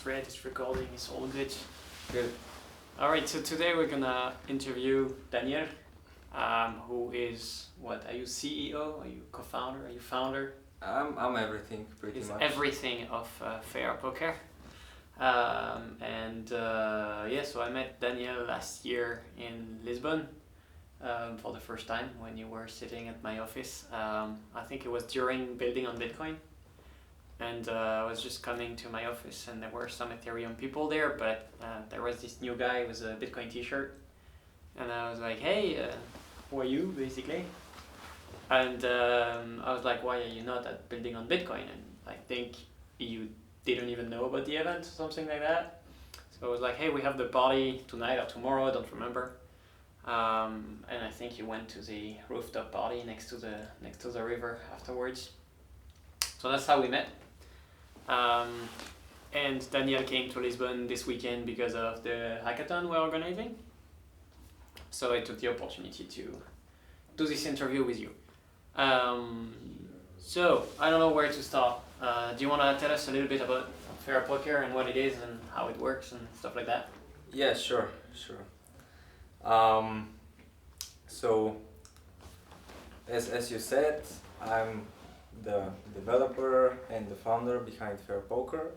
it's red, it's recording, it's all good. Good. Alright, so today we're gonna interview Daniel, who is, what, are you CEO, are you co-founder, are you founder? I'm everything pretty He's much. everything of FairPoker. So I met Daniel last year in Lisbon for the first time when you were sitting at my office. I think it was during building on Bitcoin. And I was just coming to my office and there were some Ethereum people there, but there was this new guy with a Bitcoin t-shirt. And I was like, hey, who are you, basically? And I was like, why are you not at building on Bitcoin? And I think you didn't even know about the event or something like that. So I was like, hey, we have the party tonight or tomorrow, I don't remember. And I think you went to the rooftop party next to the river afterwards. So that's how we met. And Daniel came to Lisbon this weekend because of the hackathon we're organizing. So I took the opportunity to do this interview with you. So I don't know where to start. Do you want to tell us a little bit about FairPoker and what it is and how it works and stuff like that? Yeah, sure. So as you said, I'm the developer and the founder behind FairPoker.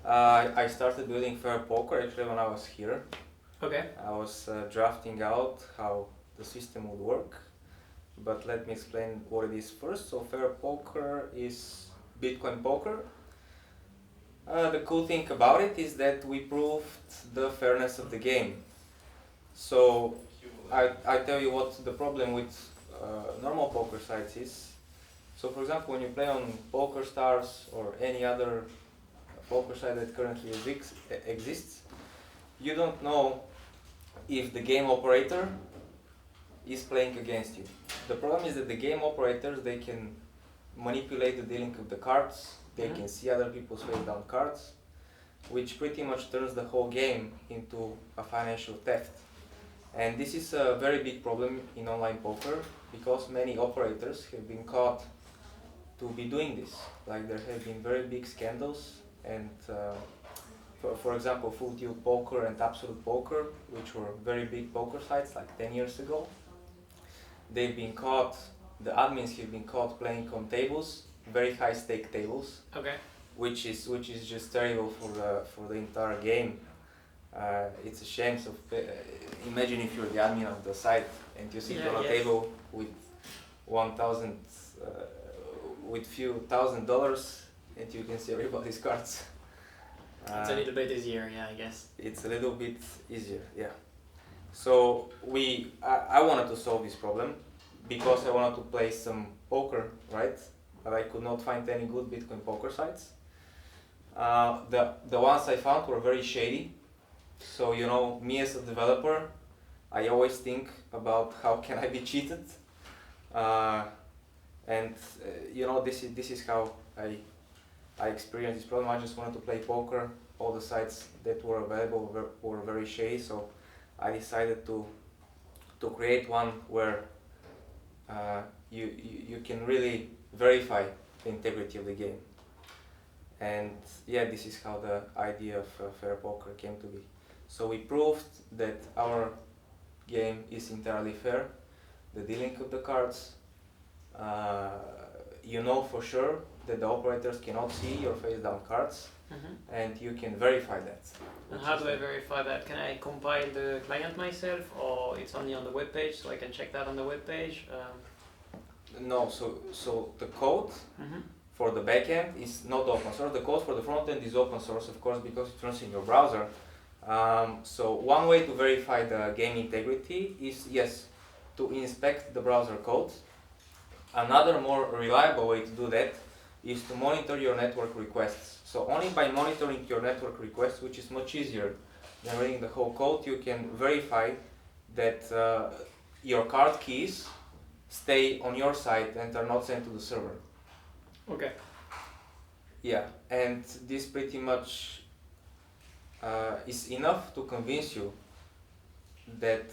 I started building FairPoker actually when I was here. Okay. I was drafting out how the system would work, but let me explain what it is first. So FairPoker is Bitcoin poker. The cool thing about it is that we proved the fairness of the game. So I tell you what the problem with normal poker sites is. So for example, when you play on PokerStars or any other poker site that currently exists, you don't know if the game operator is playing against you. The problem is that the game operators, they can manipulate the dealing of the cards, they can see other people's face down cards, which pretty much turns the whole game into a financial theft. And this is a very big problem in online poker because many operators have been caught to be doing this. Like there have been very big scandals and for example, Full Tilt Poker and Absolute Poker, which were very big poker sites like 10 years ago. They've been caught, the admins have been caught playing on tables, very high stake tables. Okay. Which is just terrible for the entire game. It's a shame. So imagine if you're the admin of the site and you sit on a table with 1,000, with few $1,000, and you can see everybody's cards. It's a little bit easier, yeah, I guess. It's a little bit easier, yeah. So I wanted to solve this problem because I wanted to play some poker, right? But I could not find any good Bitcoin poker sites. The ones I found were very shady. So you know, me as a developer, I always think about how can I be cheated, you know, this is how I experienced this problem. I just wanted to play poker. All the sites that were available were very shady, so I decided to create one where you can really verify the integrity of the game. And yeah, this is how the idea of FairPoker came to be. So we proved that our game is entirely fair, the dealing of the cards. You know for sure that the operators cannot see your face down cards, and you can verify that. And how do I verify that? Can I compile the client myself, or it's only on the web page, so I can check that on the web page? No, so the code for the backend is not open source. The code for the front end is open source, of course, because it runs in your browser. So one way to verify the game integrity is, yes, to inspect the browser code. Another more reliable way to do that is to monitor your network requests. So only by monitoring your network requests, which is much easier than reading the whole code, you can verify that your card keys stay on your side and are not sent to the server. Okay. Yeah, and this pretty much is enough to convince you that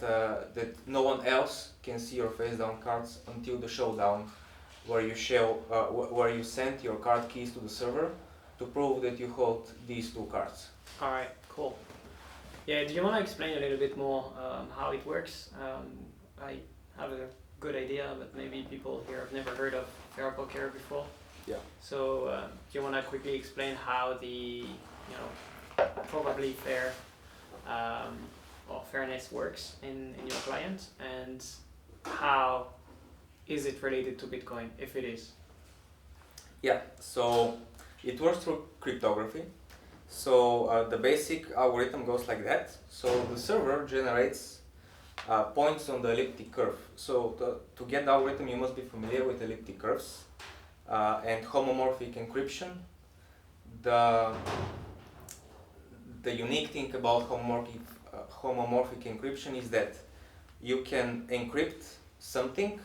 no one else can see your face down cards until the showdown, where you send your card keys to the server, to prove that you hold these two cards. All right, cool. Yeah, do you want to explain a little bit more how it works? I have a good idea, but maybe people here have never heard of FairPoker before. Yeah. So do you want to quickly explain how the probably fair or fairness works in your client, and how is it related to Bitcoin, if it is? Yeah, so it works through cryptography. So the basic algorithm goes like that. So the server generates points on the elliptic curve. So to get the algorithm, you must be familiar with elliptic curves and homomorphic encryption. The unique thing about homomorphic encryption is that you can encrypt something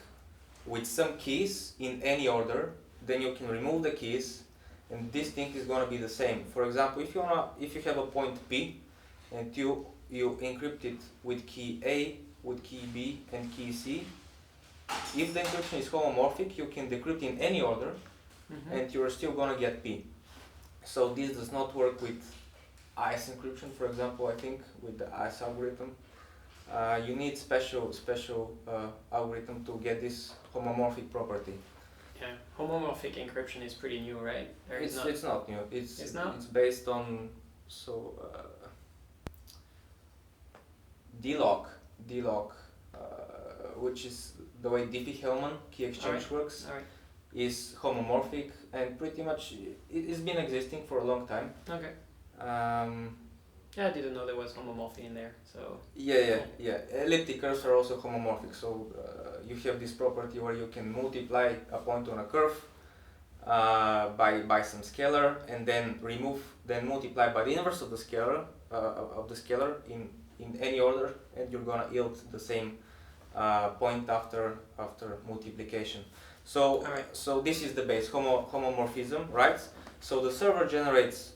with some keys in any order, then you can remove the keys, and this thing is going to be the same. For example, if you have a point P and you encrypt it with key A, with key B and key C, if the encryption is homomorphic, you can decrypt in any order, and you're still going to get P. So this does not work with ICE encryption, for example. I think with the ICE algorithm, you need special algorithm to get this homomorphic property. Yeah, homomorphic encryption is pretty new, right? It's not new. It's not? It's based on D-lock, which is the way Diffie-Hellman key exchange works. All right. Is homomorphic, and pretty much it's been existing for a long time. Okay. Yeah, I didn't know there was homomorphy in there. So. Yeah. Elliptic curves are also homomorphic. So you have this property where you can multiply a point on a curve by some scalar, and then multiply by the inverse of the scalar in any order, and you're gonna yield the same point after multiplication. So so this is the base homomorphism, right? So the server generates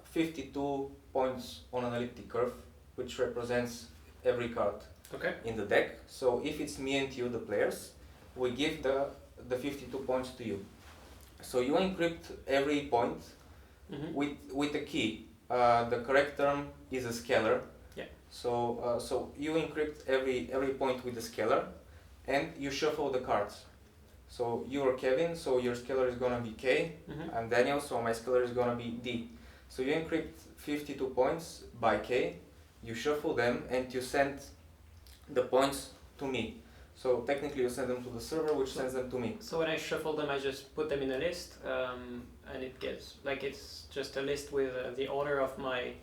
52 points on an elliptic curve, which represents every card in the deck. So if it's me and you, the players, we give the 52 points to you. So you encrypt every point with a key. The correct term is a scalar. Yeah. So you encrypt every point with a scalar, and you shuffle the cards. So you are Kevin, so your scalar is gonna be K. I'm Daniel, so my scalar is gonna be D. So you encrypt 52 points by K, you shuffle them, and you send the points to me. So technically you send them to the server, which sends them to me. So when I shuffle them, I just put them in a list, and it gets, like, it's just a list with the order of my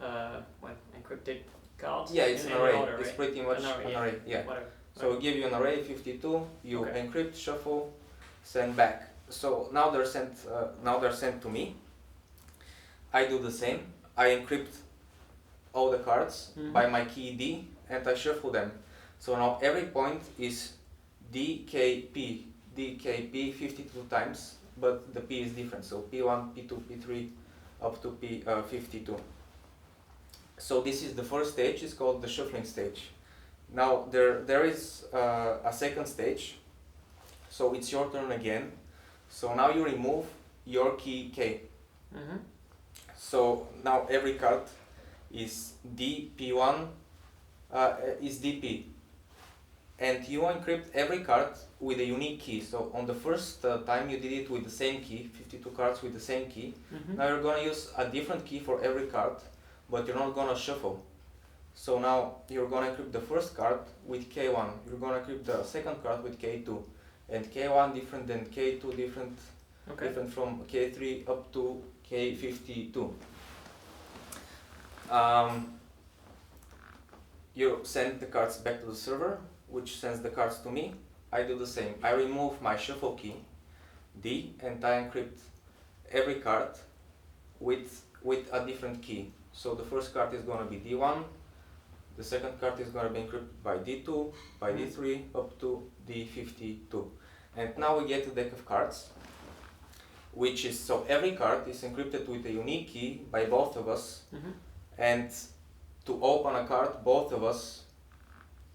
encrypted cards. Yeah, it's an array. Order, it's right? pretty much an array. Yeah. Whatever. So we give you an array 52. You encrypt, shuffle, send back. So now they're sent to me. I do the same. I encrypt all the cards by my key D, and I shuffle them. So now every point is DKP 52 times, but the P is different. So P1, P2, P3, up to P52. So this is the first stage. It's called the shuffling stage. Now there is a second stage. So it's your turn again. So now you remove your key K. So now every card is DP1 is DP, and you encrypt every card with a unique key. So on the first time you did it with the same key, 52 cards with the same key. Now you're gonna use a different key for every card, but you're not gonna shuffle. So now you're gonna encrypt the first card with K1. You're gonna encrypt the second card with K2, and K1 different than K2 different from K3 up to K52. You send the cards back to the server, which sends the cards to me. I do the same. I remove my shuffle key, D, and I encrypt every card with a different key. So the first card is going to be D1, the second card is going to be encrypted by D2, by D3, up to D52. And now we get a deck of cards, which is, so every card is encrypted with a unique key by both of us, and to open a card, both of us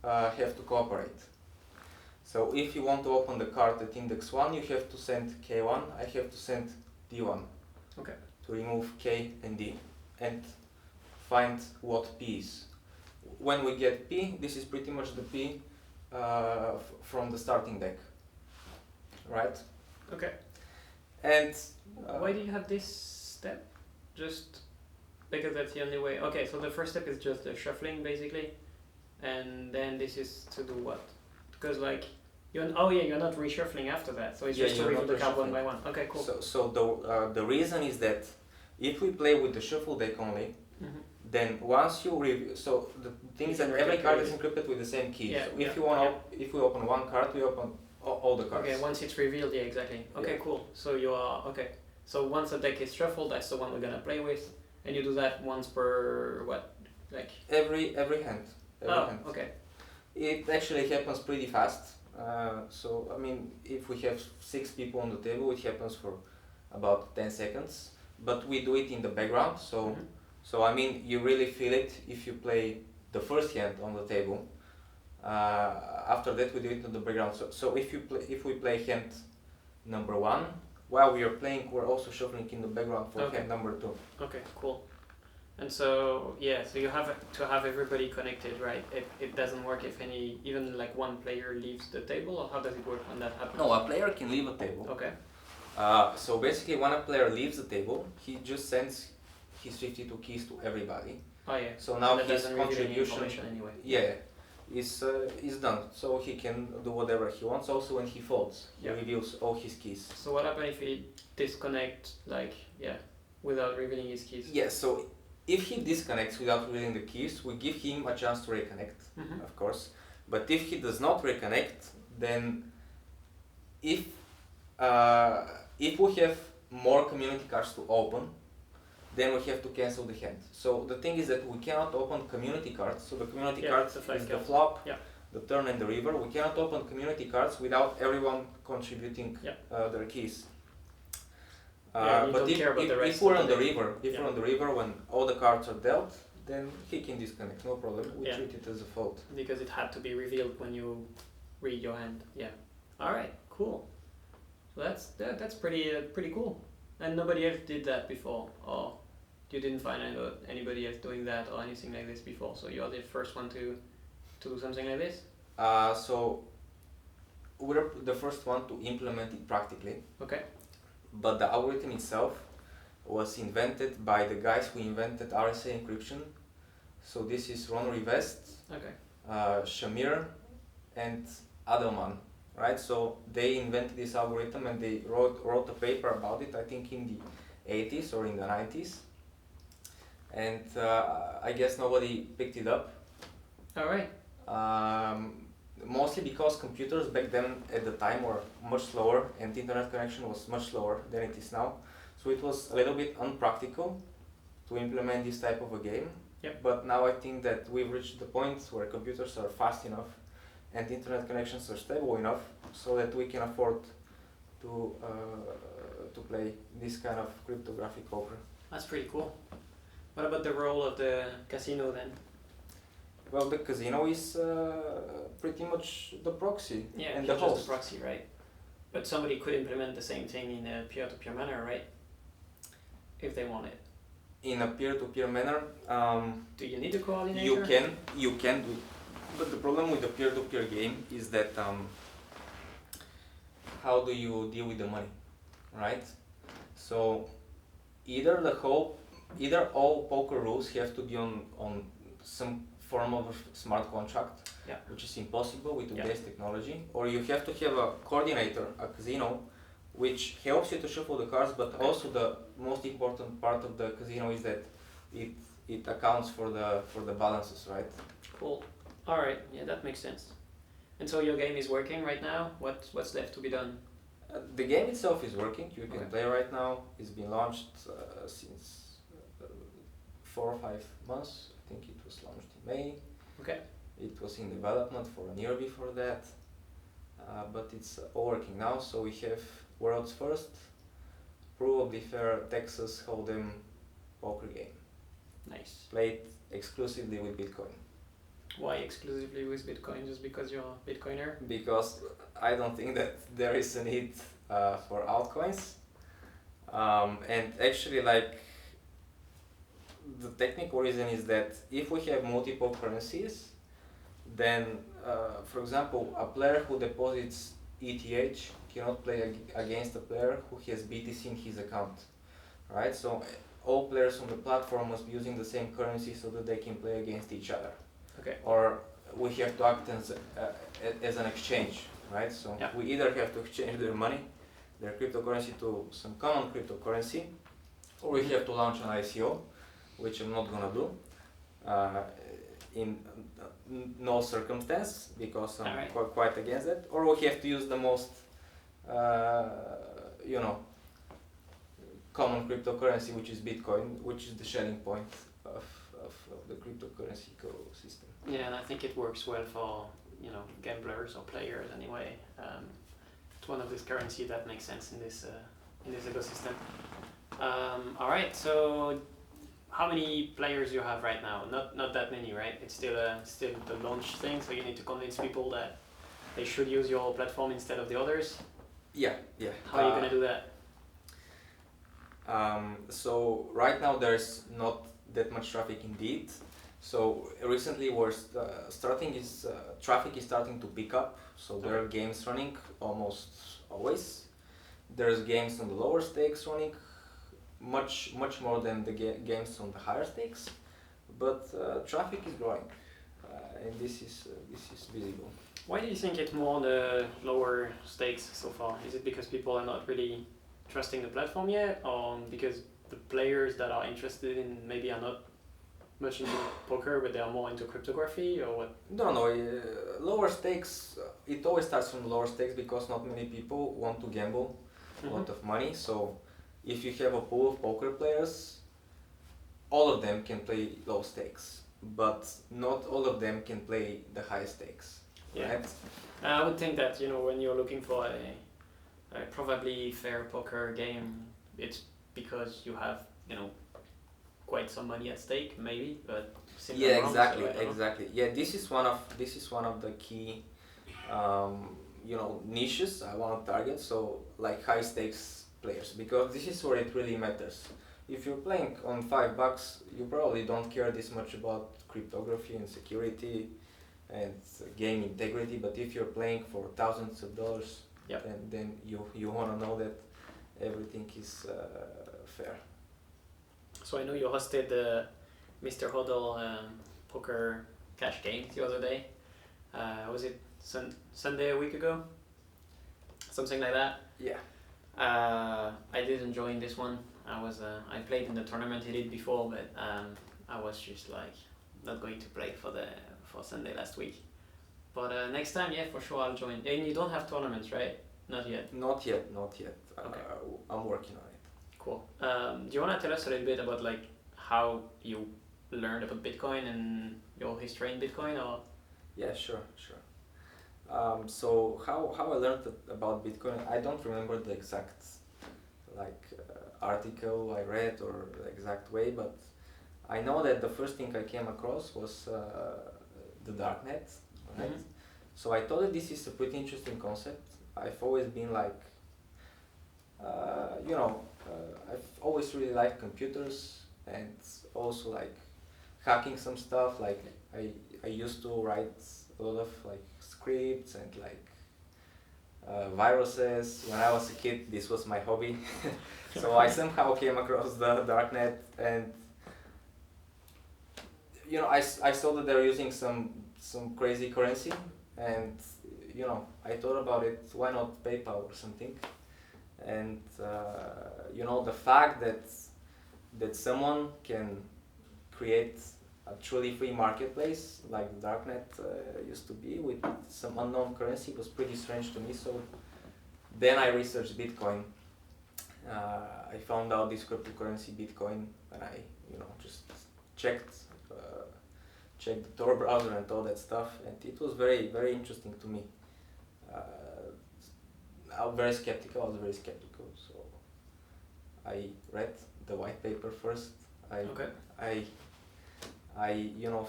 have to cooperate. So if you want to open the card at index 1, you have to send K1, I have to send D1. Okay. to remove K and D and find what P is. When we get P, this is pretty much the P from the starting deck, right? Okay. And why do you have this step? Just because that's the only way. Okay, so the first step is just the shuffling basically, and then this is to do what? Because like you're not reshuffling after that, so it's just to reveal the card one by one. Okay, cool. So the reason is that if we play with the shuffle deck only, then once you review, so the thing is that every card is encrypted with the same key. Yeah, so if we open one card, we open all the cards. Okay, once it's revealed, yeah, exactly. Okay, Yeah. cool. So you are okay. So once the deck is shuffled, that's the one we're gonna play with, and you do that once per what, like? Every hand. Hand. Okay. It actually happens pretty fast. So I mean, if we have 6 people on the table, it happens for about 10 seconds. But we do it in the background, so I mean, you really feel it if you play the first hand on the table. After that, we do it in the background. So if we play hand number 1, while we are playing, we're also shuffling in the background for hand number 2. Okay, cool. And so yeah, so you have to have everybody connected, right? It doesn't work if even like one player leaves the table, or how does it work when that happens? No, a player can leave a table. Okay. So basically, when a player leaves the table, he just sends his 52 keys to everybody. Oh yeah. So now his contribution contribution, anyway. is done. So he can do whatever he wants. Also, when he folds, he reveals all his keys. So what happens if he disconnect, without revealing his keys? Yeah. So if he disconnects without revealing the keys, we give him a chance to reconnect, of course. But if he does not reconnect, then if we have more community cards to open, then we have to cancel the hand. So the thing is that we cannot open community cards. So the community cards is the flop, the turn and the river. We cannot open community cards without everyone contributing their keys. But if we're on the river, when all the cards are dealt, then he can disconnect, no problem. We treat it as a fault. Because it had to be revealed when you read your hand. Yeah. All right. Cool. So that's pretty cool. And nobody else did that before, or you didn't find anybody else doing that or anything like this before. So you're the first one to do something like this. So we're the first one to implement it practically. Okay. But the algorithm itself was invented by the guys who invented RSA encryption. So this is Ron Rivest, Shamir, and Adelman, right? So they invented this algorithm and they wrote a paper about it, I think in the 80s or in the 90s. And I guess nobody picked it up. All right. Mostly because computers back then at the time were much slower and the internet connection was much slower than it is now. So it was a little bit unpractical to implement this type of a game. Yep. But now I think that we've reached the point where computers are fast enough and internet connections are stable enough so that we can afford to play this kind of cryptographic poker. That's pretty cool. What about the role of the casino then? Well, the casino is pretty much the proxy and the just host. the proxy, right? But somebody could implement the same thing in a peer-to-peer manner, right? If they want it. In a peer-to-peer manner, do you need a coordinator? You can do it. But the problem with the peer-to-peer game is that how do you deal with the money, right? So either all poker rules have to be on some form of a smart contract, which is impossible with today's technology, or you have to have a coordinator, a casino, which helps you to shuffle the cards, but also the most important part of the casino is that it accounts for the balances, right? Cool. All right. Yeah, that makes sense. And so your game is working right now. What's left to be done? The game itself is working. You can play right now. It's been launched since 4 or 5 months. I think it was launched in May. Okay. It was in development for a year before that, but it's all working now. So we have world's first, provably fair Texas Hold'em poker game. Nice. Played exclusively with Bitcoin. Why exclusively with Bitcoin? Just because you're a Bitcoiner? Because I don't think that there is a need for altcoins. And actually, like, the technical reason is that if we have multiple currencies, then, for example, a player who deposits ETH cannot play against a player who has BTC in his account, right? So all players on the platform must be using the same currency so that they can play against each other. Okay. Or we have to act as an exchange, right? So Yeah. we either have to exchange their money, their cryptocurrency, to some common cryptocurrency, or we have to launch an ICO, which I'm not gonna do in no circumstance, because I'm Alright. quite against that. Or we have to use the most, you know, common cryptocurrency, which is Bitcoin, which is the selling point of the cryptocurrency ecosystem. Yeah, and I think it works well for, you know, gamblers or players anyway. It's one of these currencies that makes sense in this ecosystem. All right, so how many players you have right now? Not that many, right? It's still the launch thing, so you need to convince people that they should use your platform instead of the others. Yeah. How are you gonna do that? So right now there's not that much traffic indeed. So recently traffic is starting to pick up. So there are games running almost always. There's games on the lower stakes running much more than the games on the higher stakes, but traffic is growing, and this is visible. Why do you think it's more the lower stakes so far? Is it because people are not really trusting the platform yet, or because the players that are interested in maybe are not much into poker, but they are more into cryptography, or what? No, lower stakes. It always starts from lower stakes because not many people want to gamble a lot of money. So if you have a pool of poker players, all of them can play low stakes, but not all of them can play the high stakes. Yeah. Right? I would think that, you know, when you're looking for a probably fair poker game, it's because you have, you know, quite some money at stake, maybe. But Yeah, wrong, exactly, so exactly. Yeah, this is one of the key, niches I want to target. So like high stakes players, because this is where it really matters. If you're playing on $5, you probably don't care this much about cryptography and security and game integrity. But if you're playing for thousands of dollars, Yep. then you want to know that everything is fair. So I know you hosted the Mr. Hodl poker cash games the other day. Was it Sunday a week ago? Something like that. Yeah. I did enjoy this one. I played in the tournament he did before, but I was just like not going to play for Sunday last week. But next time, yeah, for sure I'll join. And you don't have tournaments, right? Not yet. Not yet. Okay. I'm working on it. Cool. Do you want to tell us a little bit about like how you learned about Bitcoin and your history in Bitcoin, or? Yeah, sure. So how I learned about Bitcoin, I don't remember the exact article I read or the exact way, but I know that the first thing I came across was the darknet, right? Mhm. So I thought that this is a pretty interesting concept. I've always been like, I've always really liked computers and also like hacking some stuff. Like I used to write a lot of like scripts and like viruses. When I was a kid, this was my hobby. So I somehow came across the darknet, and I saw that they were using some crazy currency, and I thought about it. Why not PayPal or something? And the fact that someone can create a truly free marketplace like the darknet used to be with some unknown currency was pretty strange to me. So then I researched Bitcoin. I found out this cryptocurrency Bitcoin, and I just checked the Tor browser and all that stuff, and it was very, very interesting to me. I was very skeptical. So I read the white paper first. Okay. I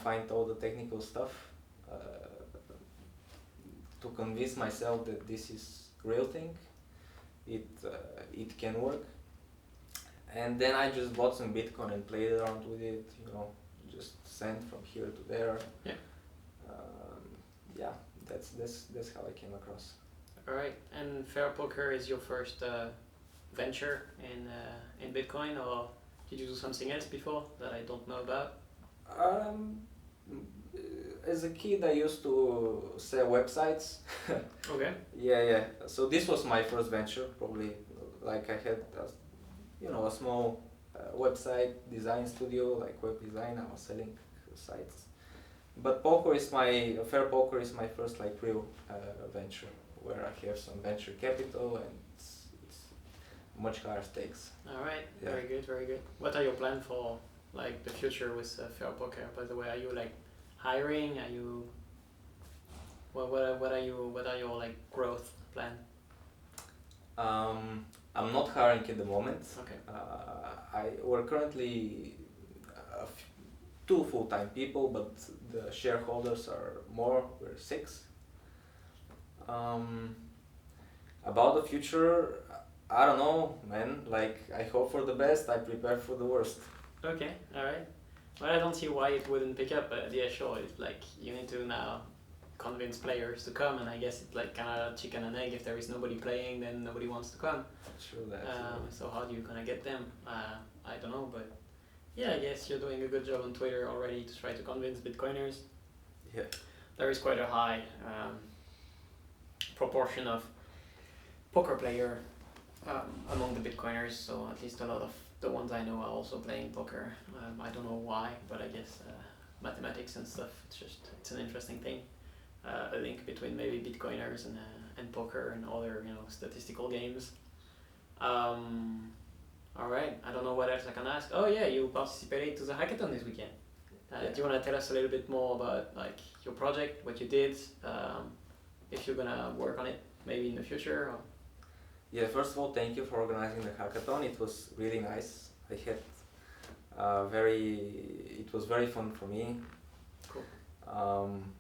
find all the technical stuff to convince myself that this is real thing. It can work, And then I just bought some Bitcoin and played around with it, just sent from here to there. Yeah. Yeah, that's how I came across. All right. And FairPoker is your first venture in Bitcoin, or did you do something else before that I don't know about? Um, as a kid, I used to sell websites. Okay. Yeah. So this was my first venture, probably. Like I had, a small website design studio, like web design. I was selling sites. But FairPoker is my first like real venture, where I have some venture capital and it's much higher stakes. All right. Yeah. Very good. Very good. What are your plans for like the future with FairPoker? By the way, are you like hiring? Are you what are your like growth plan? I'm not hiring at the moment. Okay. We're currently two full-time people, but the shareholders are more. We're 6. About the future, I don't know, man. Like I hope for the best. I prepare for the worst. Okay. All right. Well, I don't see why it wouldn't pick up. But yeah, sure. It's like you need to now convince players to come, and I guess it's like kind of chicken and egg. If there is nobody playing, then nobody wants to come. True that. So how do you kind of get them? I don't know, but yeah, I guess you're doing a good job on Twitter already to try to convince Bitcoiners. Yeah. There is quite a high proportion of poker player among the Bitcoiners, so at least a lot of the ones I know are also playing poker. I don't know why, but I guess mathematics and stuff, it's an interesting thing. A link between maybe Bitcoiners and poker and other statistical games. All right, I don't know what else I can ask. Oh yeah, you participated to the hackathon this weekend. Yeah. Do you want to tell us a little bit more about like your project, what you did, if you're gonna work on it maybe in the future? Or? Yeah, first of all, thank you for organizing the hackathon. It was really nice. I had it was very fun for me. Cool.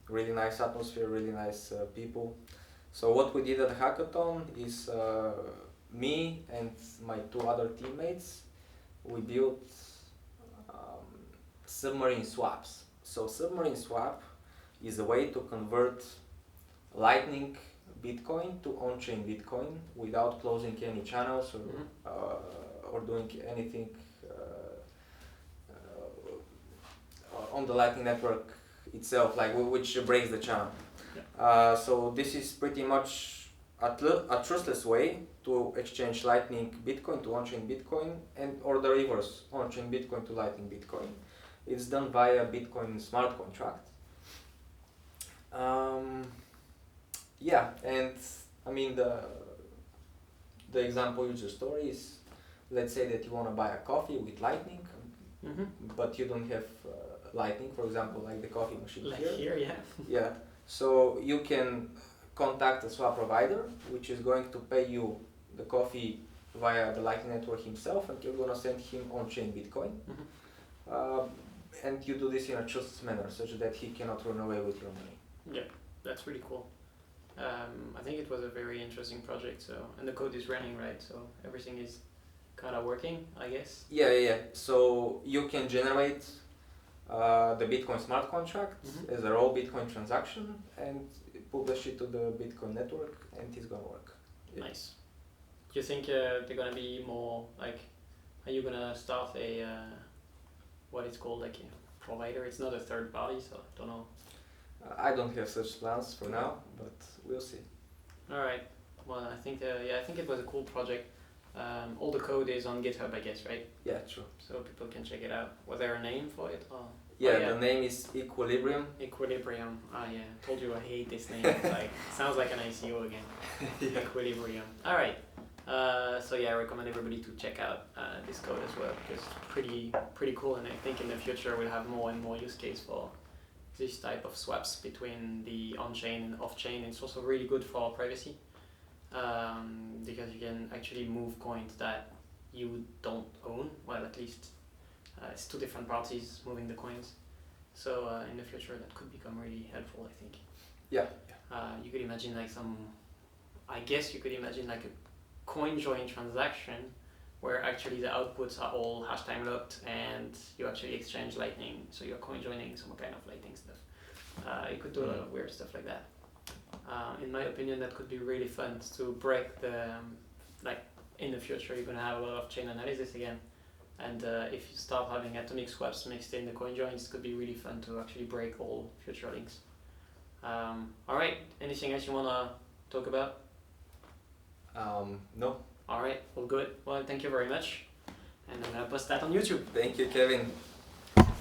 Really nice atmosphere, really nice people. So what we did at the hackathon is me and my 2 other teammates, we built submarine swaps. So submarine swap is a way to convert Lightning Bitcoin to on-chain Bitcoin without closing any channels or doing anything on the Lightning network itself, like which breaks the channel. Yeah. So this is pretty much a trustless way to exchange Lightning Bitcoin to on-chain Bitcoin, or the reverse, on-chain Bitcoin to Lightning Bitcoin. It's done via Bitcoin smart contract. Yeah, and I mean the example user story is, let's say that you want to buy a coffee with Lightning, but you don't have Lightning, for example, like the coffee machine like here. Here, yeah. Yeah, so you can contact a swap provider, which is going to pay you the coffee via the Lightning network himself, and you're going to send him on-chain Bitcoin. And you do this in a trustless manner, such that he cannot run away with your money. Yeah, that's really cool. I think it was a very interesting project. So, and the code is running, right? So everything is kind of working, I guess. Yeah. So you can generate the Bitcoin smart contract as a raw Bitcoin transaction and publish it to the Bitcoin network, and it's gonna work. Yeah. Nice. Do you think they're gonna be more like? Are you gonna start a what it's called, like a provider? It's not a third party, so I don't know. I don't have such plans for now, but we'll see. All right. Well, I think I think it was a cool project. All the code is on GitHub, I guess, right? Yeah, true. So people can check it out. Was there a name for it? Or? Yeah, the name is Equilibrium. Equilibrium. Yeah. Told you I hate this name. It's like sounds like an ICO again. Yeah. Equilibrium. All right. So yeah, I recommend everybody to check out this code as well, because it's pretty cool, and I think in the future we'll have more and more use case for this type of swaps between the on-chain and off-chain. It's also really good for privacy, because you can actually move coins that you don't own. Well, at least it's 2 different parties moving the coins. So in the future that could become really helpful, I think. Yeah. You could imagine like I guess you could imagine like a coin join transaction where actually the outputs are all hash time locked and you actually exchange lightning, so you're coin joining some kind of lightning stuff. You could do a lot of weird stuff like that. In my opinion, that could be really fun to break the, like in the future you're gonna have a lot of chain analysis again, and if you start having atomic swaps mixed in the coin joins, it could be really fun to actually break all future links. Alright, anything else you wanna talk about? No. Alright, well good. Well, thank you very much. And I'm gonna post that on YouTube. Thank you, Kevin.